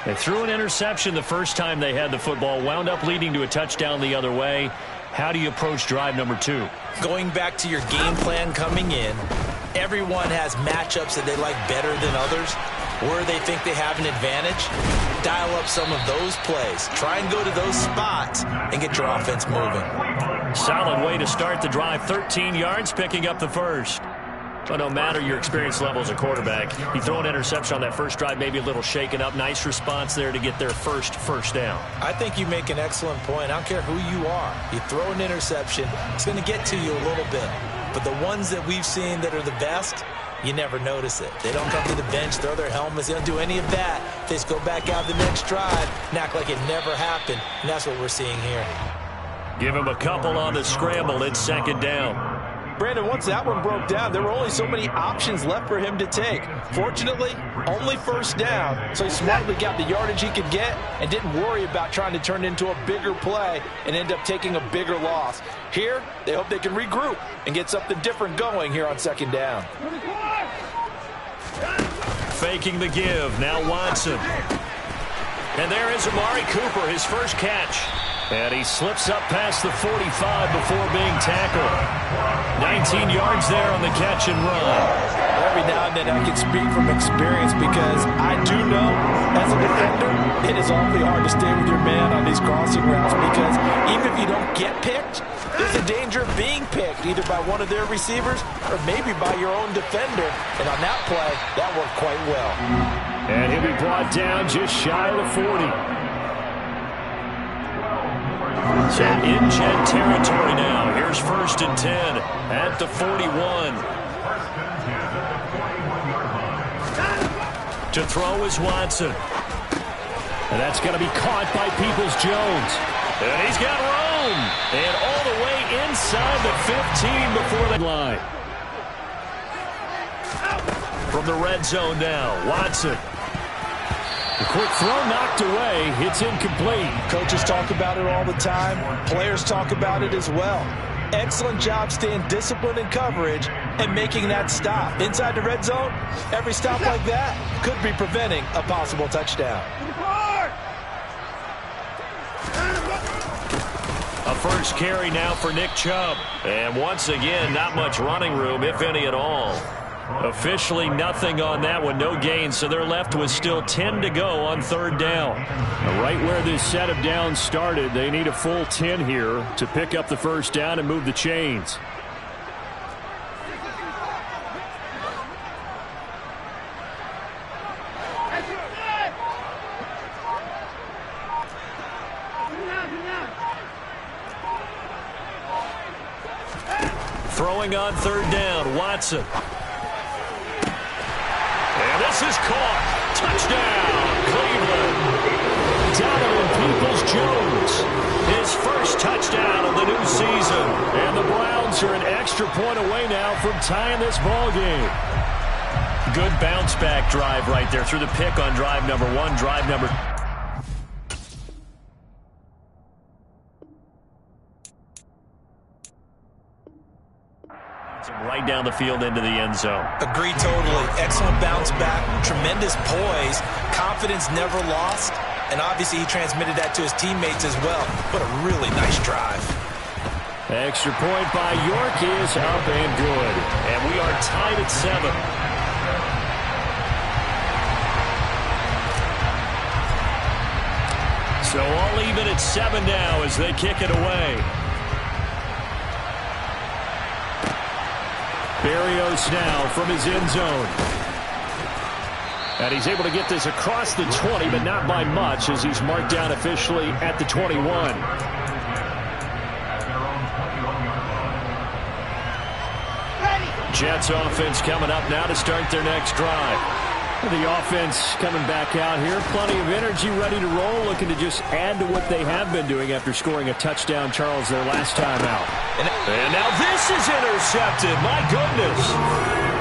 They threw an interception the first time they had the football, wound up leading to a touchdown the other way. How do you approach drive number 2? Going back to your game plan coming in, everyone has matchups that they like better than others. Where they think they have an advantage, dial up some of those plays. Try and go to those spots and get your offense moving. Solid way to start the drive. 13 yards, picking up the first. But no matter your experience level as a quarterback, you throw an interception on that first drive, maybe a little shaken up. Nice response there to get their first down. I think you make an excellent point. I don't care who you are. You throw an interception, it's going to get to you a little bit. But the ones that we've seen that are the best, you never notice it. They don't come to the bench, throw their helmets. They don't do any of that. They just go back out the next drive and act like it never happened. And that's what we're seeing here. Give him a couple on the scramble. It's second down. Brandon, once that one broke down, there were only so many options left for him to take. Fortunately, only first down, so he smartly got the yardage he could get and didn't worry about trying to turn it into a bigger play and end up taking a bigger loss. Here, they hope they can regroup and get something different going here on second down. Faking the give, now Watson. And there is Amari Cooper, his first catch. And he slips up past the 45 before being tackled. 19 yards there on the catch and run. Every now and then I can speak from experience because I do know as a defender it is awfully hard to stay with your man on these crossing routes because even if you don't get picked, there's a danger of being picked either by one of their receivers or maybe by your own defender. And on that play, that worked quite well. And he'll be brought down just shy of the 40. So in Jet territory now. Here's 1st and 10 at the 41. To throw is Watson. And that's going to be caught by Peoples-Jones. And he's got room. And all the way inside the 15 before the line. From the red zone now, Watson. The quick throw knocked away. It's incomplete. Coaches talk about it all the time. Players talk about it as well. Excellent job staying disciplined in coverage and making that stop. Inside the red zone, every stop like that could be preventing a possible touchdown. A first carry now for Nick Chubb. And once again, not much running room, if any at all. Officially nothing on that one, no gain, so they're left with still 10 to go on 3rd down. Right where this set of downs started, they need a full 10 here to pick up the first down and move the chains. Throwing on 3rd down, Watson. And this is caught. Touchdown, Cleveland. Donovan Peoples-Jones. His first touchdown of the new season. And the Browns are an extra point away now from tying this ball game. Good bounce back drive right there through the pick on drive number 1, drive number 2. Right down the field into the end zone. Agree totally. Excellent bounce back. Tremendous poise. Confidence never lost. And obviously he transmitted that to his teammates as well. What a really nice drive. Extra point by York is up and good. And we are tied at 7. So all even at 7 now as they kick it away. Berrios now from his end zone. And he's able to get this across the 20, but not by much as he's marked down officially at the 21. Jets offense coming up now to start their next drive. The offense coming back out here. Plenty of energy, ready to roll, looking to just add to what they have been doing after scoring a touchdown, Charles, their last time out. And now this is intercepted. My goodness.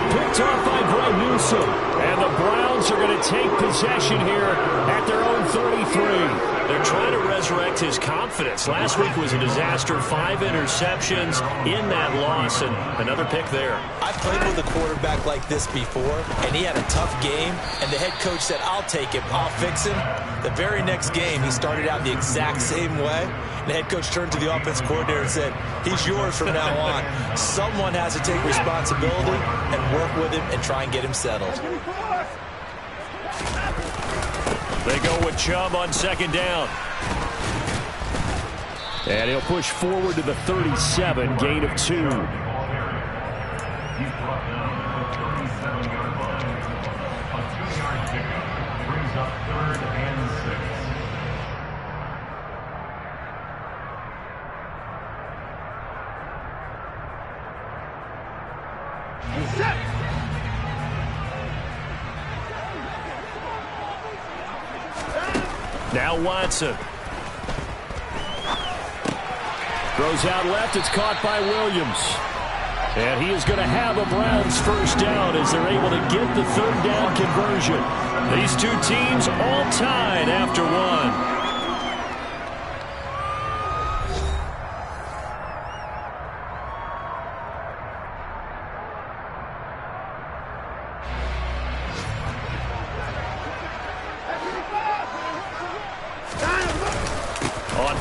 Picked off by Greg Newsome. And the Browns are going to take possession here at their own 33. They're trying to resurrect his confidence. Last week was a disaster. 5 interceptions in that loss, and another pick there. I played with a quarterback like this before, and he had a tough game, and the head coach said, I'll take him, I'll fix him. The very next game, he started out the exact same way. The head coach turned to the offense coordinator and said, he's yours from now on. Someone has to take responsibility and work with him and try and get him settled. They go with Chubb on second down. And he'll push forward to the 37, gain of 2. Now Watson. Throws out left. It's caught by Williams. And he is going to have a Browns first down as they're able to get the third down conversion. These two teams all tied after one.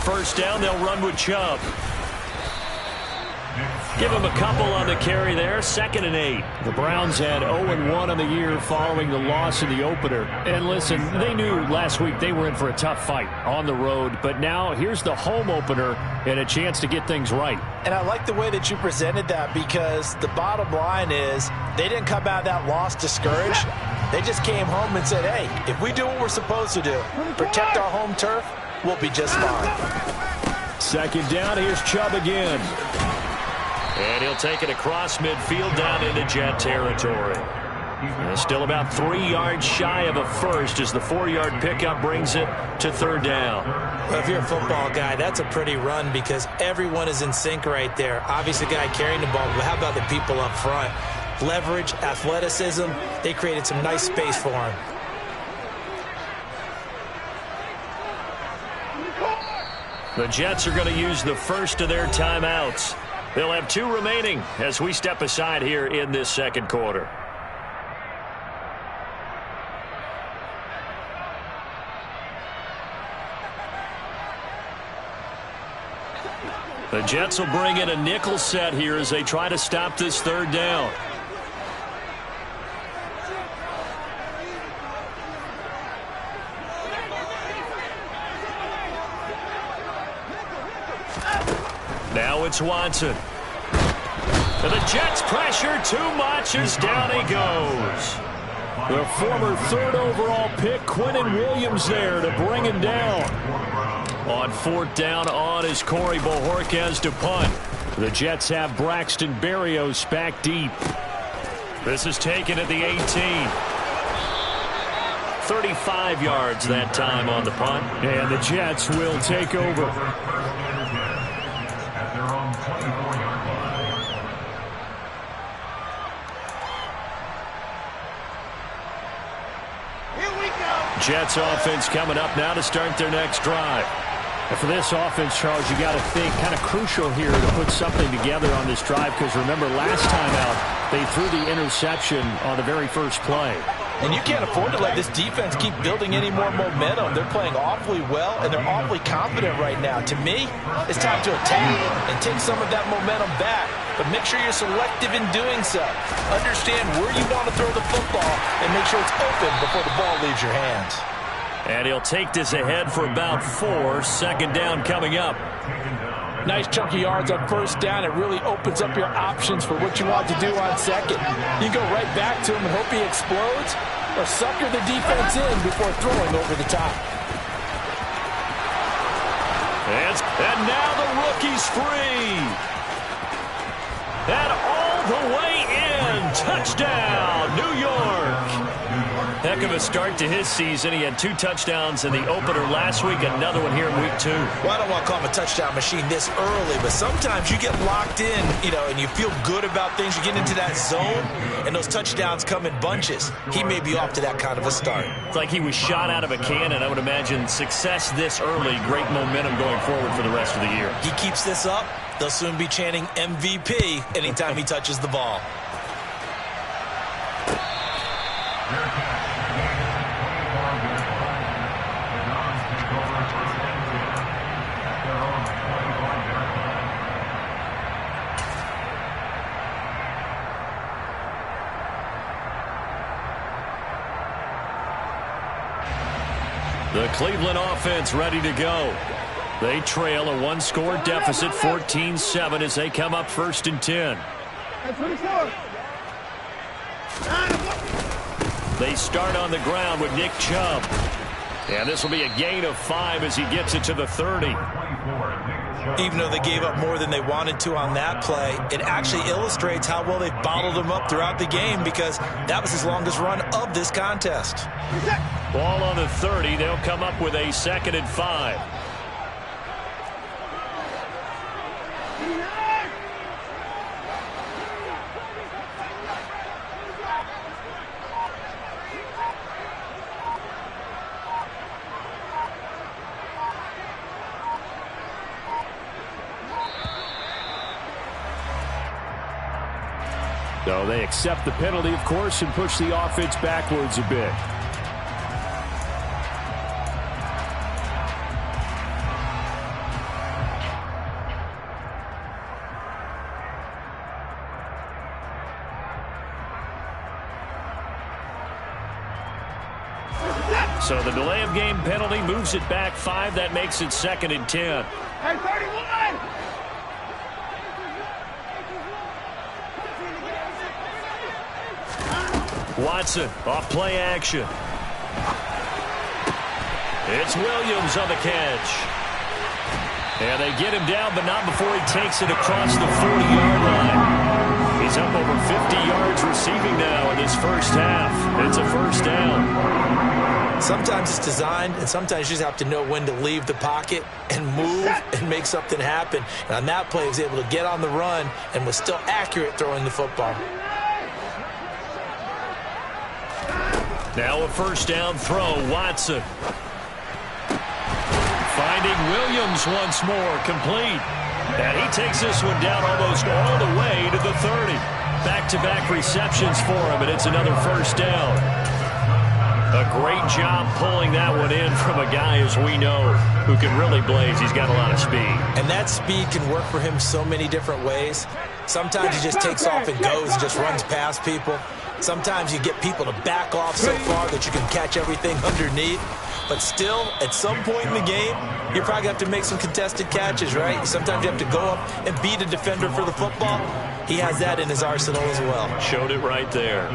First down, they'll run with Chubb. Give him a couple on the carry there. 2nd and 8. The Browns had 0-1 on the year following the loss in the opener. And listen, they knew last week they were in for a tough fight on the road. But now here's the home opener and a chance to get things right. And I like the way that you presented that, because the bottom line is they didn't come out of that loss discouraged. They just came home and said, hey, if we do what we're supposed to do, protect our home turf, we'll be just fine. Second down, here's Chubb again. And he'll take it across midfield down into Jet territory. Still about 3 yards shy of a first as the 4-yard pickup brings it to third down. Well, if you're a football guy, that's a pretty run because everyone is in sync right there. Obviously, the guy carrying the ball, but how about the people up front? Leverage, athleticism, they created some nice space for him. The Jets are going to use the first of their timeouts. They'll have 2 remaining as we step aside here in this second quarter. The Jets will bring in a nickel set here as they try to stop this third down. Now it's Watson. And the Jets pressure too much as down he goes. The former 3rd overall pick, Quentin Williams, there to bring him down. On 4th down on is Corey Bojorquez to punt. The Jets have Braxton Berrios back deep. This is taken at the 18. 35 yards that time on the punt. And the Jets will take over. Jets offense coming up now to start their next drive. And for this offense, Charles, you got to think kind of crucial here to put something together on this drive, because remember last time out they threw the interception on the very first play. And you can't afford to let this defense keep building any more momentum. They're playing awfully well, and they're awfully confident right now. To me, it's time to attack and take some of that momentum back. But make sure you're selective in doing so. Understand where you want to throw the football and make sure it's open before the ball leaves your hands. And he'll take this ahead for about 4. 2nd down coming up. Nice chunky yards on first down. It really opens up your options for what you want to do on second. You go right back to him and hope he explodes, or sucker the defense in before throwing over the top. And now the rookie's free. And all the way in. Touchdown, New York. Heck of a start to his season. He had 2 touchdowns in the opener last week, another one here in week 2. Well, I don't want to call him a touchdown machine this early, but sometimes you get locked in, and you feel good about things. You get into that zone, and those touchdowns come in bunches. He may be off to that kind of a start. It's like he was shot out of a cannon. I would imagine success this early, great momentum going forward for the rest of the year. He keeps this up, they'll soon be chanting MVP anytime he touches the ball. The Cleveland offense ready to go. They trail a 1-score deficit, 14-7, as they come up 1st and 10. They start on the ground with Nick Chubb. And this will be a gain of 5 as he gets it to the 30. Even though they gave up more than they wanted to on that play, it actually illustrates how well they've bottled him up throughout the game, because that was his longest run of this contest. Ball on the 30. They'll come up with a 2nd and 5. So they accept the penalty, of course, and push the offense backwards a bit. So the delay of game penalty moves it back 5. That makes it 2nd and 10. Hey, 31! Watson off play action. It's Williams on the catch. And they get him down, but not before he takes it across the 40-yard line. He's up over 50 yards receiving now in this first half. It's a 1st down. Sometimes it's designed, and sometimes you just have to know when to leave the pocket and move and make something happen. And on that play, he was able to get on the run and was still accurate throwing the football. Now a 1st down throw, Watson. Finding Williams once more, complete. And he takes this one down almost all the way to the 30. Back-to-back receptions for him, and it's another 1st down. A great job pulling that one in from a guy, as we know, who can really blaze. He's got a lot of speed. And that speed can work for him so many different ways. Sometimes he just takes off and goes and just runs past people. Sometimes you get people to back off so far that you can catch everything underneath. But still, at some point in the game, you're probably going to have to make some contested catches, right? Sometimes you have to go up and beat a defender for the football. He has that in his arsenal as well. Showed it right there.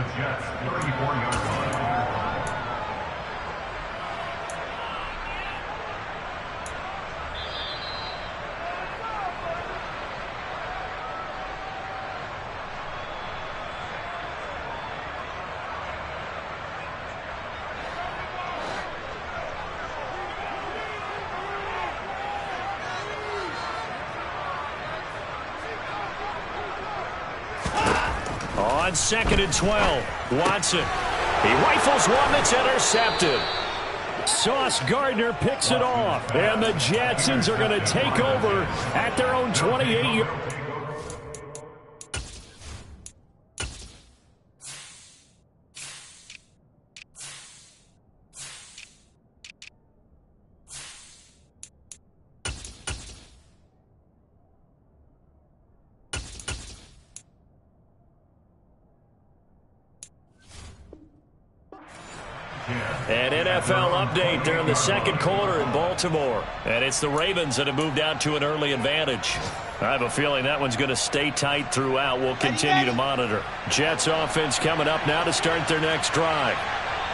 On 2nd and 12, Watson. He rifles one that's intercepted. Sauce Gardner picks it off, and the Jetsons are going to take over at their own 28. An NFL update during the 2nd quarter in Baltimore. And it's the Ravens that have moved out to an early advantage. I have a feeling that one's going to stay tight throughout. We'll continue to monitor. Jets offense coming up now to start their next drive.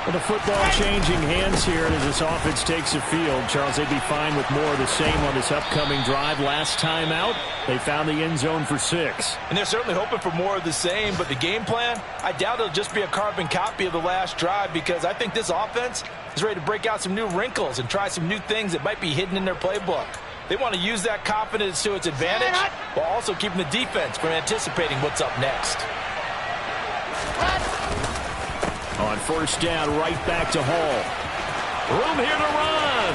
Well, the football changing hands here as this offense takes the field. Charles, they'd be fine with more of the same on this upcoming drive. Last time out, they found the end zone for 6. And they're certainly hoping for more of the same, but the game plan, I doubt it'll just be a carbon copy of the last drive, because I think this offense is ready to break out some new wrinkles and try some new things that might be hidden in their playbook. They want to use that confidence to its advantage while also keeping the defense from anticipating what's up next. On first down, right back to Hall. Room here to run.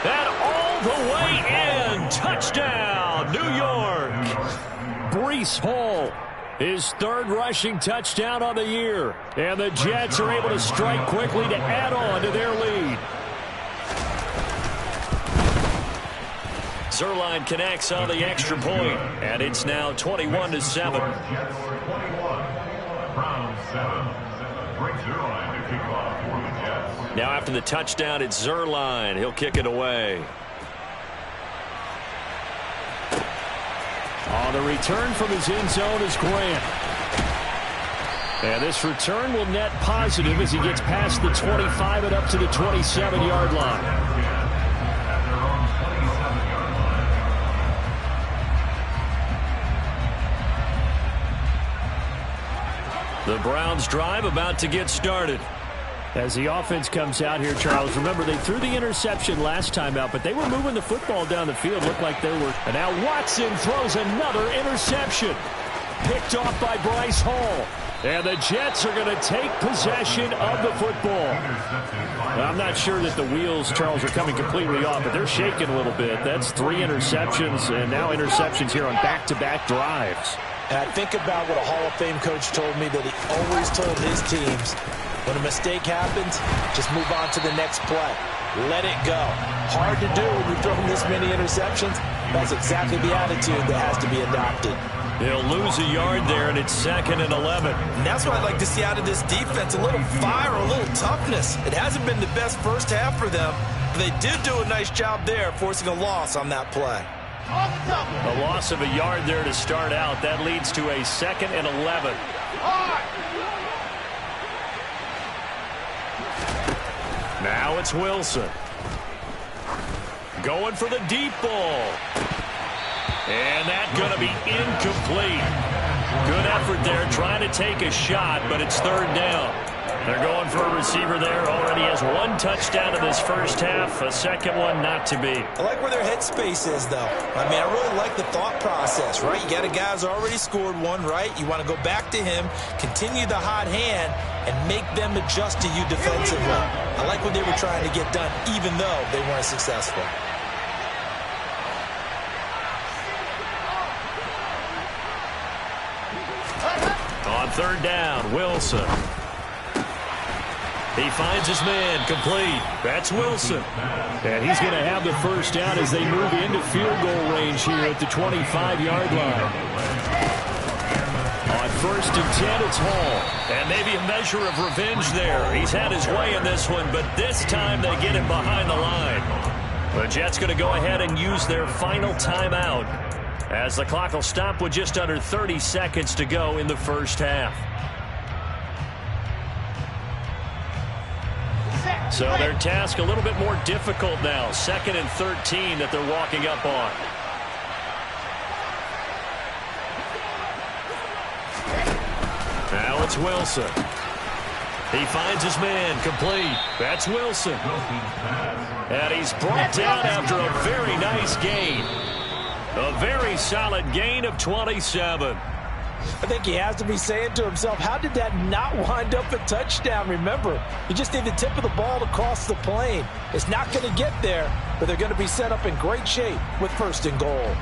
And all the way in. Touchdown, New York. Breece Hall, his 3rd rushing touchdown on the year. And the Jets are able to strike quickly to add on to their lead. Zerline connects on the extra point, and it's now 21-7. Now after the touchdown, it's Zerline. He'll kick it away. On the return from his end zone is Grant. And this return will net positive as he gets past the 25 and up to the 27-yard line. The Browns drive about to get started. As the offense comes out here, Charles, remember they threw the interception last time out, but they were moving the football down the field. Looked like they were. And now Watson throws another interception. Picked off by Breece Hall. And the Jets are going to take possession of the football. Well, I'm not sure that the wheels, Charles, are coming completely off, but they're shaking a little bit. That's 3 interceptions, and now interceptions here on back-to-back drives. And I think about what a Hall of Fame coach told me, that he always told his teams, when a mistake happens, just move on to the next play. Let it go. Hard to do when you've thrown this many interceptions. That's exactly the attitude that has to be adopted. They'll lose a yard there, and it's 2nd and 11. And that's what I'd like to see out of this defense, a little fire, a little toughness. It hasn't been the best first half for them, but they did do a nice job there, forcing a loss on that play. A loss of a yard there to start out. That leads to a 2nd and 11. Now it's Wilson. Going for the deep ball. And that's going to be incomplete. Good effort there trying to take a shot, but it's 3rd down. They're going for a receiver there. Already has 1 touchdown in this first half. A 2nd one not to be. I like where their headspace is, though. I mean, I really like the thought process, right? You got a guy who's already scored 1, right? You want to go back to him, continue the hot hand, and make them adjust to you defensively. I like what they were trying to get done, even though they weren't successful. On 3rd down, Wilson. He finds his man, complete. That's Wilson. And he's going to have the first down as they move into field goal range here at the 25-yard line. On 1st and 10, it's Hall. And maybe a measure of revenge there. He's had his way in this one, but this time they get him behind the line. The Jets going to go ahead and use their final timeout, as the clock will stop with just under 30 seconds to go in the first half. So their task a little bit more difficult now. 2nd and 13 that they're walking up on. Now it's Wilson. He finds his man, complete. That's Wilson. And he's brought down after a very nice gain. A very solid gain of 27. I think he has to be saying to himself, how did that not wind up a touchdown? Remember, you just need the tip of the ball to cross the plane. It's not going to get there, but they're going to be set up in great shape with 1st and goal.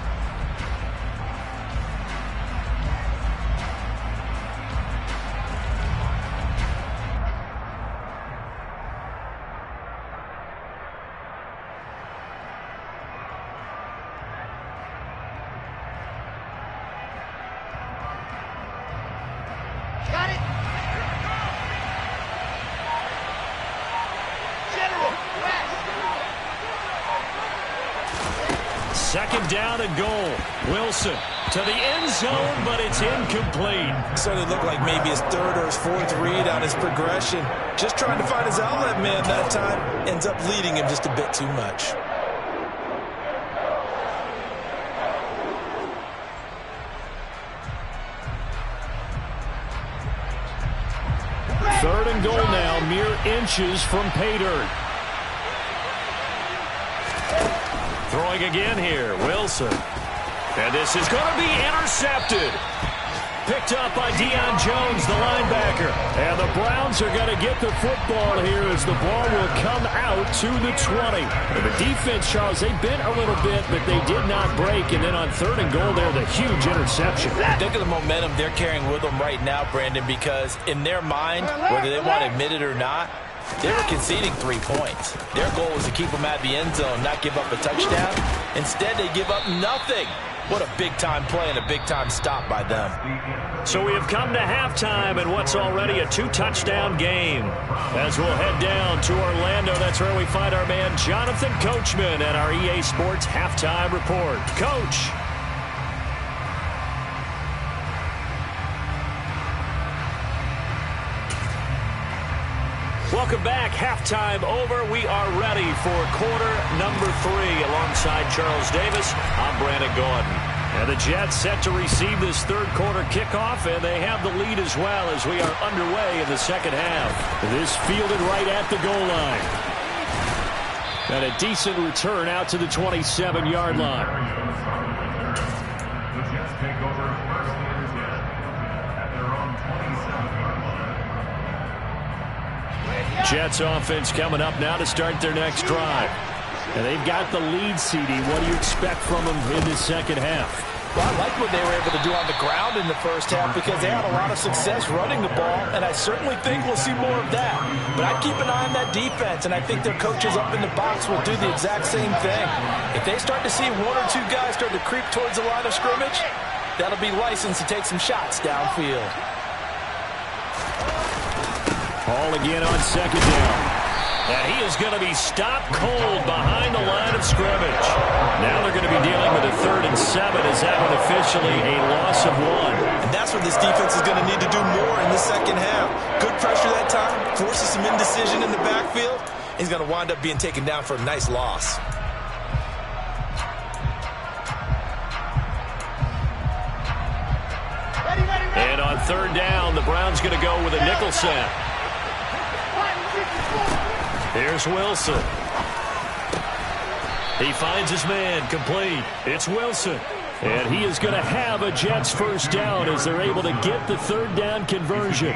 Second down and goal. Wilson to the end zone, but it's incomplete. Certainly looked like maybe his third or his fourth read on his progression. Just trying to find his outlet man that time. Ends up leading him just a bit too much. Third and goal now, mere inches from pay dirt. Throwing again here, Wilson. And this is going to be intercepted. Picked up by Deion Jones, the linebacker. And the Browns are going to get the football here as the ball will come out to the 20. And the defense, Charles, they bent a little bit, but they did not break. And then on third and goal there, the huge interception. Think of the momentum they're carrying with them right now, Brandon, because in their mind, whether they want to admit it or not, they were conceding 3 points. Their goal was to keep them at the end zone, not give up a touchdown. Instead, they give up nothing. What a big-time play and a big-time stop by them. So we have come to halftime in what's already a 2-touchdown game. As we'll head down to Orlando, that's where we find our man Jonathan Coachman at our EA Sports Halftime Report. Coach. Welcome back. Halftime over. We are ready for quarter number 3 alongside Charles Davis. I'm Brandon Gordon. And the Jets set to receive this third quarter kickoff, and they have the lead as well as we are underway in the second half. This fielded right at the goal line. And a decent return out to the 27-yard line. The Jets take over first and 10 at their own 27-yard line. Jets offense coming up now to start their next drive. And they've got the lead, CD. What do you expect from them in the second half? Well, I like what they were able to do on the ground in the first half because they had a lot of success running the ball, and I certainly think we'll see more of that. But I'd keep an eye on that defense, and I think their coaches up in the box will do the exact same thing. If they start to see 1 or 2 guys start to creep towards the line of scrimmage, that'll be licensed to take some shots downfield. Hall again on second down. And he is going to be stopped cold behind the line of scrimmage. Now they're going to be dealing with a 3rd and 7 as that one officially a loss of 1. And that's what this defense is going to need to do more in the second half. Good pressure that time, forces some indecision in the backfield. He's going to wind up being taken down for a nice loss. And on 3rd down, the Browns going to go with a nickel set. Here's Wilson. He finds his man, complete. It's Wilson. And he is going to have a Jets first down as they're able to get the 3rd down conversion.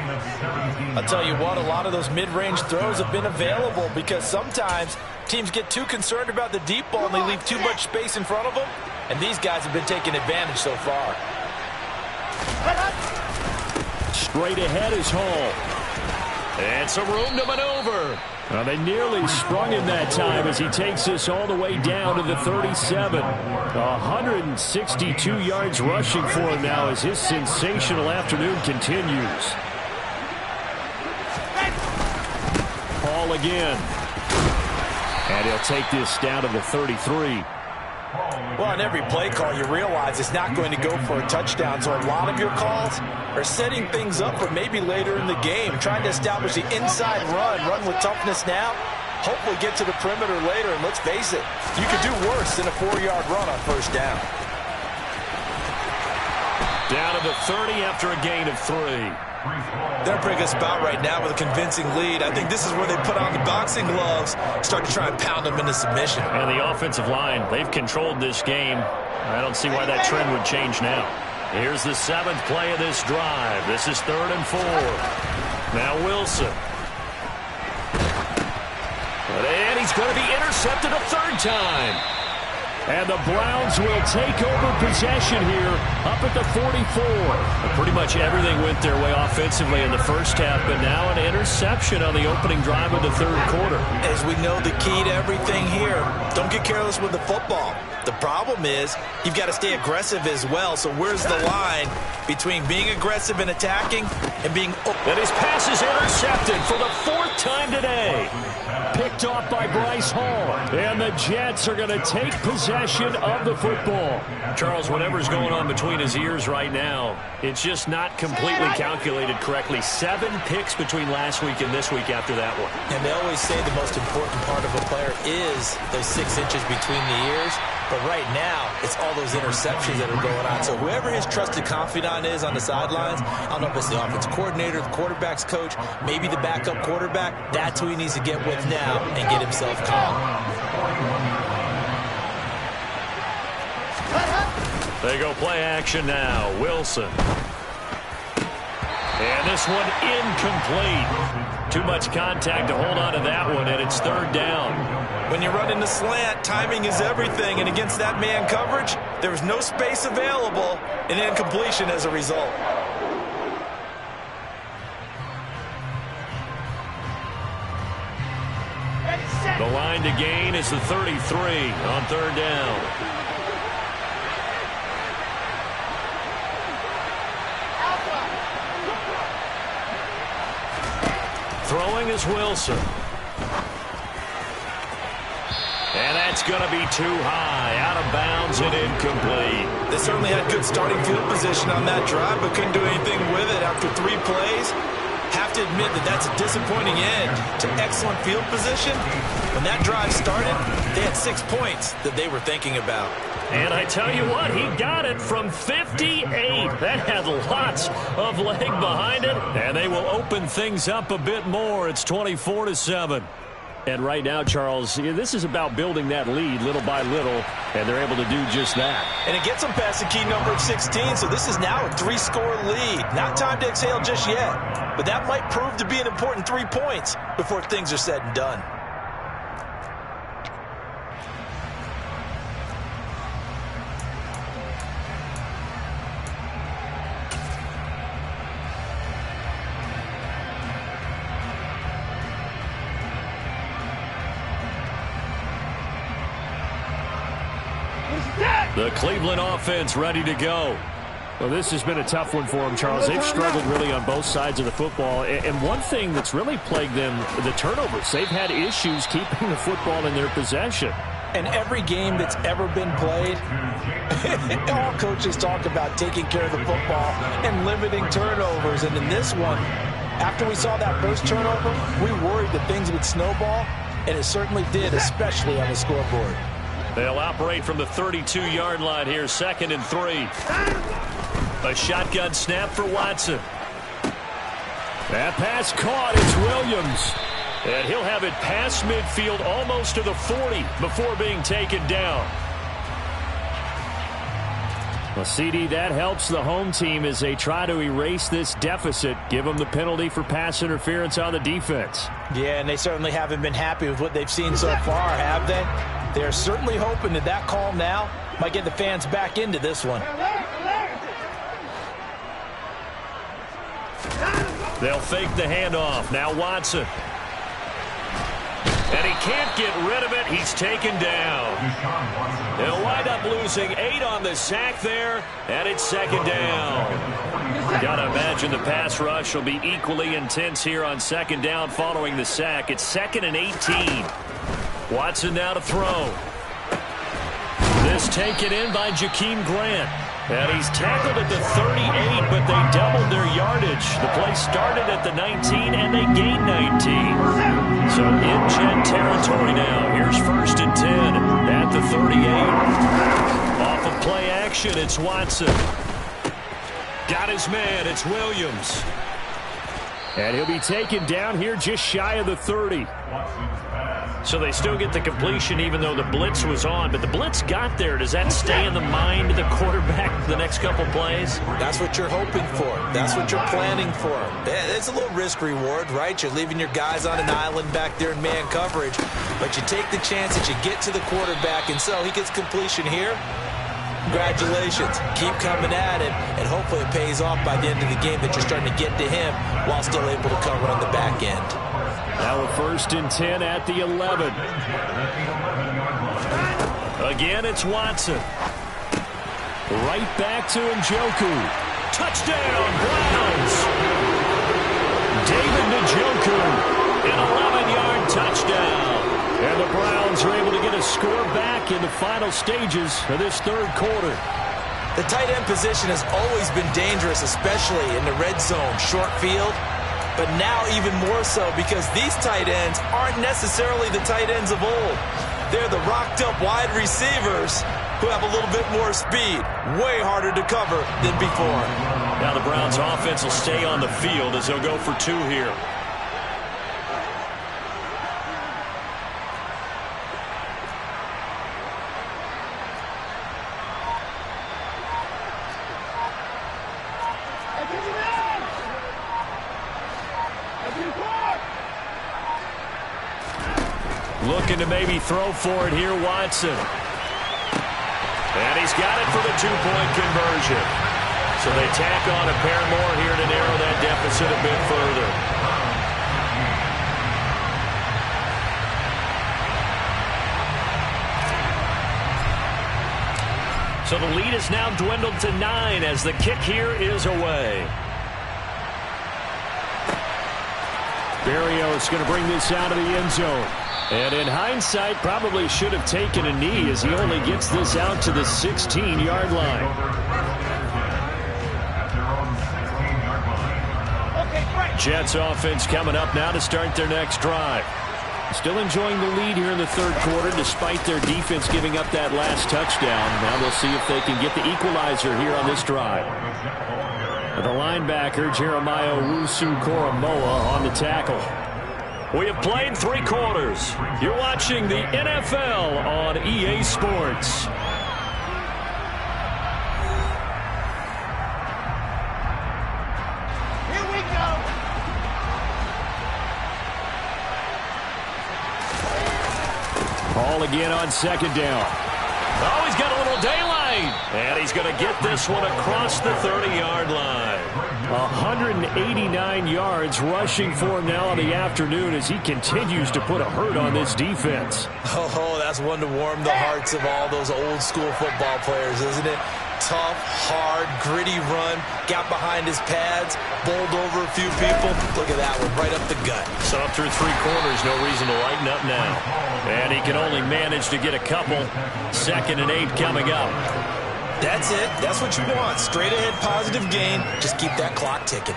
I'll tell you what, a lot of those mid-range throws have been available because sometimes teams get too concerned about the deep ball and they leave too much space in front of them. And these guys have been taking advantage so far. Straight ahead is Hall. And some room to maneuver. Well, they nearly sprung him that time as he takes this all the way down to the 37. 162 yards rushing for him now as his sensational afternoon continues. Hall again. And he'll take this down to the 33. Well, on every play call, you realize it's not going to go for a touchdown. So a lot of your calls are setting things up for maybe later in the game, trying to establish the inside run with toughness now, hopefully get to the perimeter later. And let's face it, you could do worse than a 4-yard run on first down. Down to the 30 after a gain of 3. They're a pretty good spot right now with a convincing lead. I think this is where they put on the boxing gloves, start to try and pound them into submission. And the offensive line, they've controlled this game. I don't see why that trend would change now. Here's the 7th play of this drive. This is 3rd and 4. Now Wilson. And he's going to be intercepted a 3rd time. And the Browns will take over possession here up at the 44. Pretty much everything went their way offensively in the first half, but now an interception on the opening drive of the 3rd quarter. As we know, the key to everything here, don't get careless with the football. The problem is you've got to stay aggressive as well. So where's the line between being aggressive and attacking and being... And his pass is intercepted for the 4th time today. Picked picked off by Bryce Hall. And the Jets are going to take possession of the football. Charles, whatever's going on between his ears right now, it's just not completely calculated correctly. 7 picks between last week and this week after that one. And they always say the most important part of a player is those 6 inches between the ears. But right now, it's all those interceptions that are going on. So whoever his trusted confidant is on the sidelines, I don't know if it's the offensive coordinator, the quarterback's coach, maybe the backup quarterback, that's who he needs to get with now and get himself calm. They go play action now. Wilson. And this one incomplete. Too much contact to hold on to that one, and it's 3rd down. When you run in the slant, timing is everything, and against that man coverage, there was no space available, and incompletion as a result. The line to gain is the 33 on 3rd down. Throwing is Wilson. And that's going to be too high, out of bounds and incomplete. They certainly had good starting field position on that drive, but couldn't do anything with it after 3 plays. Have to admit that that's a disappointing end to excellent field position. When that drive started, they had 6 points that they were thinking about. And I tell you what, he got it from 58. That had lots of leg behind it, and they will open things up a bit more. It's 24-7. And right now, Charles, this is about building that lead little by little, and they're able to do just that. And it gets them past the key number of 16, so this is now a 3-score lead. Not time to exhale just yet, but that might prove to be an important 3 points before things are said and done. The Cleveland offense ready to go. Well, this has been a tough one for them, Charles. They've struggled really on both sides of the football. And one thing that's really plagued them, the turnovers. They've had issues keeping the football in their possession. And every game that's ever been played, all coaches talk about taking care of the football and limiting turnovers. And in this one, after we saw that first turnover, we worried that things would snowball, and it certainly did, especially on the scoreboard. They'll operate from the 32-yard line here, 2nd and 3. A shotgun snap for Watson. That pass caught. It's Williams. And he'll have it past midfield almost to the 40 before being taken down. Well, CD, that helps the home team as they try to erase this deficit, give them the penalty for pass interference on the defense. Yeah, and they certainly haven't been happy with what they've seen so far, have they? They're certainly hoping that that call now might get the fans back into this one. They'll fake the handoff. Now Watson. And he can't get rid of it. He's taken down. They'll wind up losing 8 on the sack there, and it's 2nd down. Gotta imagine the pass rush will be equally intense here on 2nd down following the sack. It's 2nd and 18. Watson now to throw. This taken in by Jakeem Grant. And he's tackled at the 38, but they doubled their yardage. The play started at the 19, and they gained 19. So in Jet territory now. Here's 1st and 10 at the 38. Off of play action, it's Watson. Got his man, it's Williams. And he'll be taken down here just shy of the 30. So they still get the completion even though the blitz was on. But the blitz got there. Does that stay in the mind of the quarterback the next couple plays? That's what you're hoping for. That's what you're planning for. It's a little risk reward, right? You're leaving your guys on an island back there in man coverage. But you take the chance that you get to the quarterback, and so he gets completion here. Congratulations. Keep coming at him, and hopefully it pays off by the end of the game that you're starting to get to him while still able to cover on the back end. Now a 1st and 10 at the 11. Again, it's Watson. Right back to Njoku. Touchdown, Browns. David Njoku, an 11-yard touchdown. And the Browns are able to get a score back in the final stages of this third quarter. The tight end position has always been dangerous, especially in the red zone, short field. But now even more so because these tight ends aren't necessarily the tight ends of old. They're the rocked-up wide receivers who have a little bit more speed. Way harder to cover than before. Now the Browns offense will stay on the field as they'll go for two here. Looking to maybe throw for it here, Watson. And he's got it for the two-point conversion. So they tack on a pair more here to narrow that deficit a bit further. So the lead is now dwindled to 9 as the kick here is away. Berrios going to bring this out of the end zone. And in hindsight, probably should have taken a knee as he only gets this out to the 16-yard line. Jets offense coming up now to start their next drive. Still enjoying the lead here in the third quarter despite their defense giving up that last touchdown. Now we'll see if they can get the equalizer here on this drive. The linebacker, Jeremiah Owusu-Koramoah, on the tackle. We have played 3 quarters. You're watching the NFL on EA Sports. Here we go. Ball again on second down. Oh, he's got a little daylight. And he's going to get this one across the 30-yard line. 189 yards rushing for him now in the afternoon as he continues to put a hurt on this defense. Oh, that's one to warm the hearts of all those old school football players, isn't it? Tough, hard, gritty run, got behind his pads, bowled over a few people. Look at that one, right up the gut. So up through 3 quarters, no reason to lighten up now. And he can only manage to get a couple. 2nd and 8 coming up. That's it. That's what you want. Straight ahead positive gain. Just keep that clock ticking.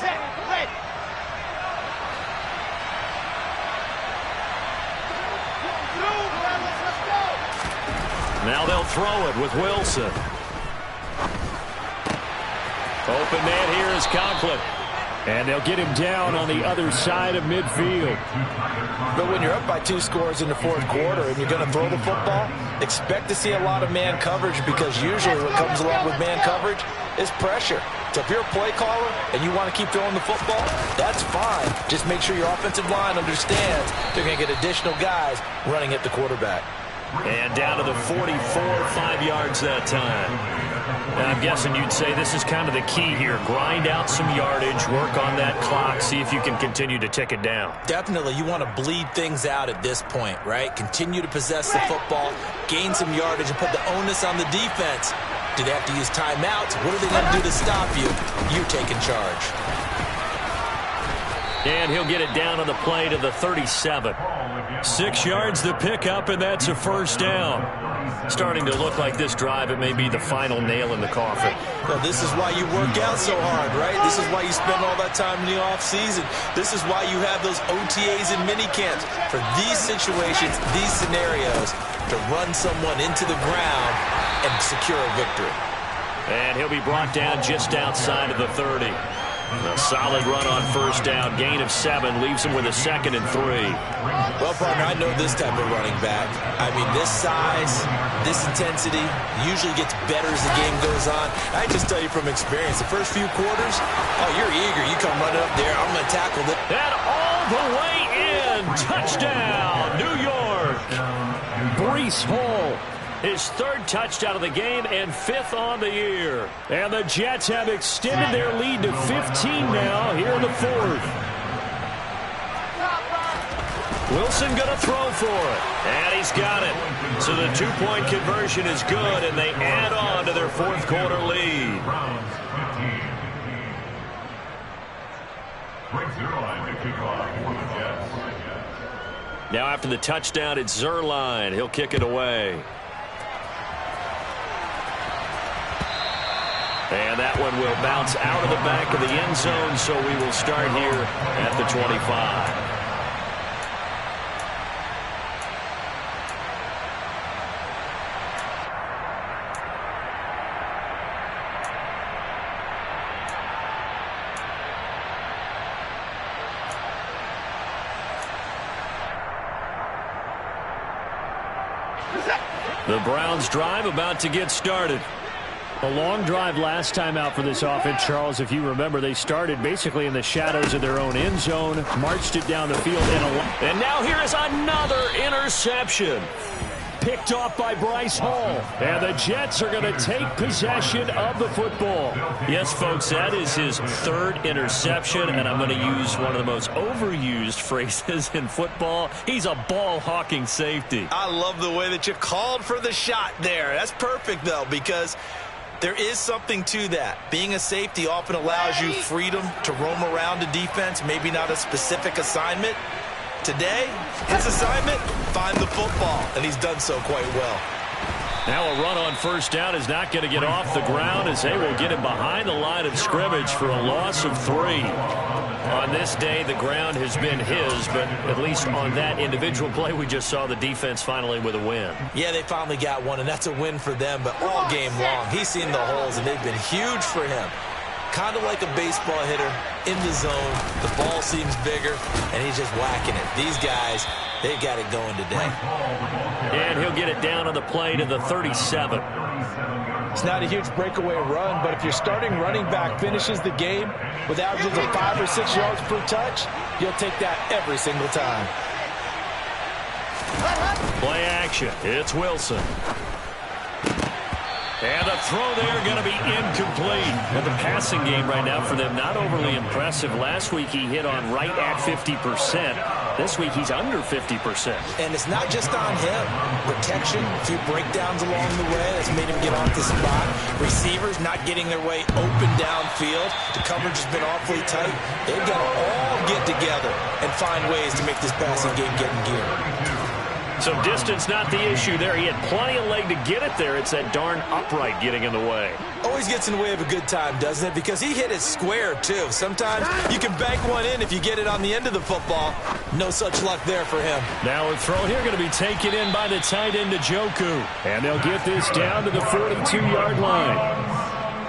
Set, play. Let's go. Now they'll throw it with Wilson. Open man here is Conklin. And they'll get him down on the other side of midfield. But when you're up by 2 scores in the fourth quarter and you're going to throw the football, expect to see a lot of man coverage because usually what comes along with man coverage is pressure. So if you're a play caller and you want to keep throwing the football, that's fine. Just make sure your offensive line understands they're going to get additional guys running at the quarterback. And down to the 44, 5 yards that time. And I'm guessing you'd say this is kind of the key here. Grind out some yardage, work on that clock, see if you can continue to tick it down. Definitely, you want to bleed things out at this point, right? Continue to possess the football, gain some yardage, and put the onus on the defense. Do they have to use timeouts? What are they going to do to stop you? You're taking charge. And he'll get it down on the play to the 37. 6 yards the pickup, and that's a first down. Starting to look like this drive, it may be the final nail in the coffin. Well, this is why you work out so hard, right? This is why you spend all that time in the offseason. This is why you have those OTAs and minicamps. For these situations, these scenarios, to run someone into the ground and secure a victory. And he'll be brought down just outside of the 30. A solid run on first down. Gain of 7 leaves him with a 2nd and 3. Well, partner, I know this type of running back. I mean, this size, this intensity usually gets better as the game goes on. I just tell you from experience, the first few quarters, oh, you're eager. You come running up there. I'm going to tackle this. And all the way in. Touchdown, New York. Breece Hall. His 3rd touchdown of the game and 5th on the year. And the Jets have extended their lead to 15 now here in the 4th. Wilson going to throw for it. And he's got it. So the 2-point conversion is good, and they add on to their 4th quarter lead. Now after the touchdown, it's Zerline. He'll kick it away. And that one will bounce out of the back of the end zone, so we will start here at the 25. The Browns drive about to get started. A long drive last time out for this offense, Charles. If you remember, they started basically in the shadows of their own end zone, marched it down the field. And now here is another interception. Picked off by Bryce Hall. And the Jets are going to take possession of the football. Yes, folks, that is his third interception, and I'm going to use one of the most overused phrases in football. He's a ball-hawking safety. I love the way that you called for the shot there. That's perfect, though, because there is something to that. Being a safety often allows you freedom to roam around a defense, maybe not a specific assignment. Today, his assignment, find the football, and he's done so quite well. Now a run on first down is not going to get off the ground as they will get him behind the line of scrimmage for a loss of 3. On this day, the ground has been his, but at least on that individual play, we just saw the defense finally with a win. Yeah, they finally got one, and that's a win for them, but all game long, he's seen the holes, and they've been huge for him. Kind of like a baseball hitter in the zone. The ball seems bigger, and he's just whacking it. These guys, they've got it going today. And he'll get it down on the play to the 37. It's not a huge breakaway run, but if your starting running back finishes the game with averages of 5 or 6 yards per touch, you'll take that every single time. Play action. It's Wilson. And the throw there going to be incomplete. And the passing game right now for them not overly impressive. Last week he hit on right at 50%. This week he's under 50%. And it's not just on him. Protection, a few breakdowns along the way that's made him get off the spot. Receivers not getting their way open downfield. The coverage has been awfully tight. They've got to all get together and find ways to make this passing game get in gear. So distance not the issue there. He had plenty of leg to get it there. It's that darn upright getting in the way. Always gets in the way of a good time, doesn't it? Because he hit it square, too. Sometimes you can bank one in if you get it on the end of the football. No such luck there for him. Now a throw here going to be taken in by the tight end, Njoku. And they'll get this down to the 42-yard line.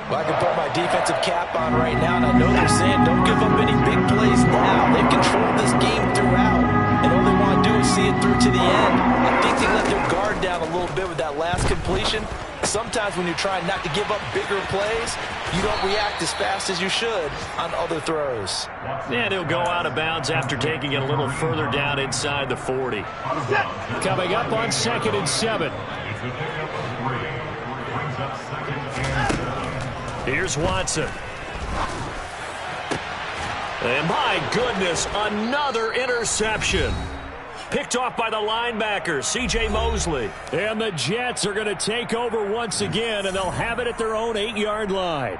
Well, I can put my defensive cap on right now, and I know they're saying don't give up any big plays now. They've controlled this game throughout, and all they want to do is see it through to the end. I think they let their guard down a little bit with that last completion. Sometimes when you're trying not to give up bigger plays, you don't react as fast as you should on other throws. And he'll go out of bounds after taking it a little further down inside the 40. Coming up on 2nd and 7. Here's Watson. And my goodness, another interception. Picked off by the linebacker, C.J. Mosley. And the Jets are going to take over once again, and they'll have it at their own 8-yard line.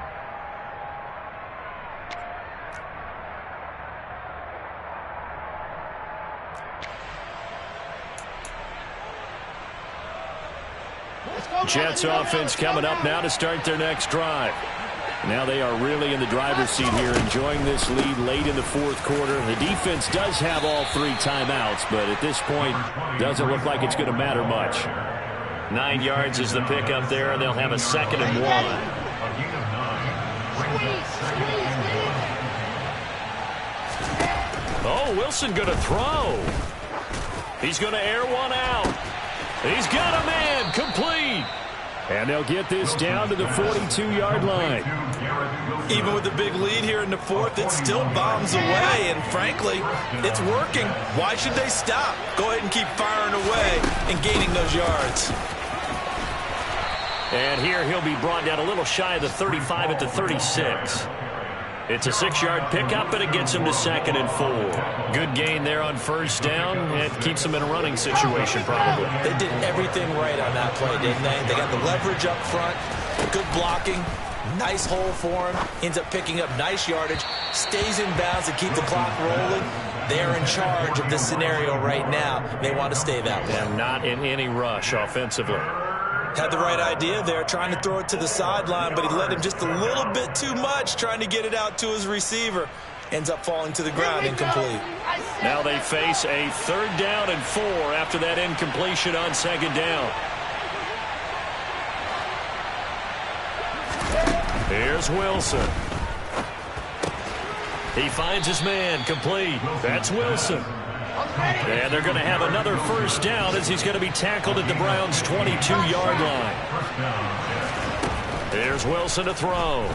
Jets offense coming up now to start their next drive. Now they are really in the driver's seat here, enjoying this lead late in the 4th quarter. The defense does have all 3 timeouts, but at this point, doesn't look like it's going to matter much. 9 yards is the pickup there, and they'll have a 2nd and 1. Oh, Wilson going to throw. He's going to air one out. He's got a man, complete. And they'll get this down to the 42-yard line. Even with the big lead here in the 4th, it still bombs away. And frankly, it's working. Why should they stop? Go ahead and keep firing away and gaining those yards. And here he'll be brought down a little shy of the 35 at the 36. It's a 6-yard pickup, and it gets him to 2nd and 4. Good gain there on first down. It keeps him in a running situation, probably. They did everything right on that play, didn't they? They got the leverage up front, good blocking, Nice hole for him. Ends up picking up nice yardage. Stays in bounds to keep the clock rolling. They're in charge of this scenario right now. They want to stay that way. And not in any rush offensively. Had the right idea there, trying to throw it to the sideline, but he let him just a little bit too much, trying to get it out to his receiver. Ends up falling to the ground, incomplete. Now they face a 3rd down and 4 after that incompletion on 2nd down. Here's Wilson. He finds his man, complete. That's Wilson. And they're going to have another 1st down as he's going to be tackled at the Browns' 22-yard line. Here's Wilson to throw.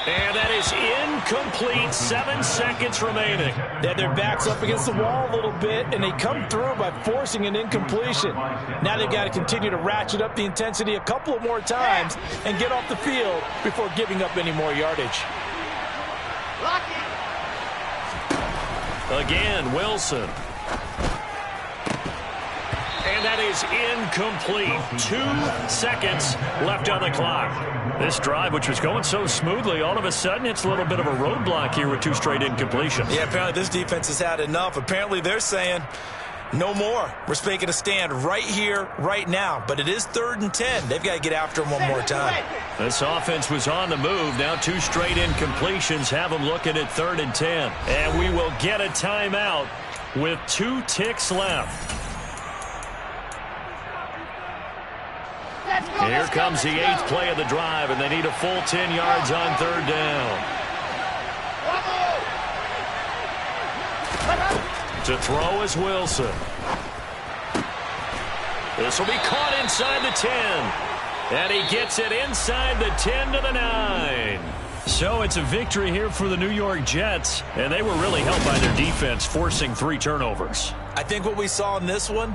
And that is incomplete. 7 seconds remaining. Yeah, their back's up against the wall a little bit, and they come through by forcing an incompletion. Now they've got to continue to ratchet up the intensity a couple of more times and get off the field before giving up any more yardage. Again, Wilson. And that is incomplete. 2 seconds left on the clock. This drive, which was going so smoothly, all of a sudden it's a little bit of a roadblock here with 2 straight incompletions. Yeah, apparently this defense has had enough. Apparently they're saying no more. We're making a stand right here, right now. But it is 3rd and 10. They've got to get after him one more time. This offense was on the move. Now 2 straight incompletions have them looking at 3rd and 10. And we will get a timeout with 2 ticks left. Here comes the 8th play of the drive, and they need a full 10 yards on 3rd down. To throw is Wilson. This will be caught inside the 10. And he gets it inside the 10 to the 9. So it's a victory here for the New York Jets, and they were really helped by their defense, forcing 3 turnovers. I think what we saw in this one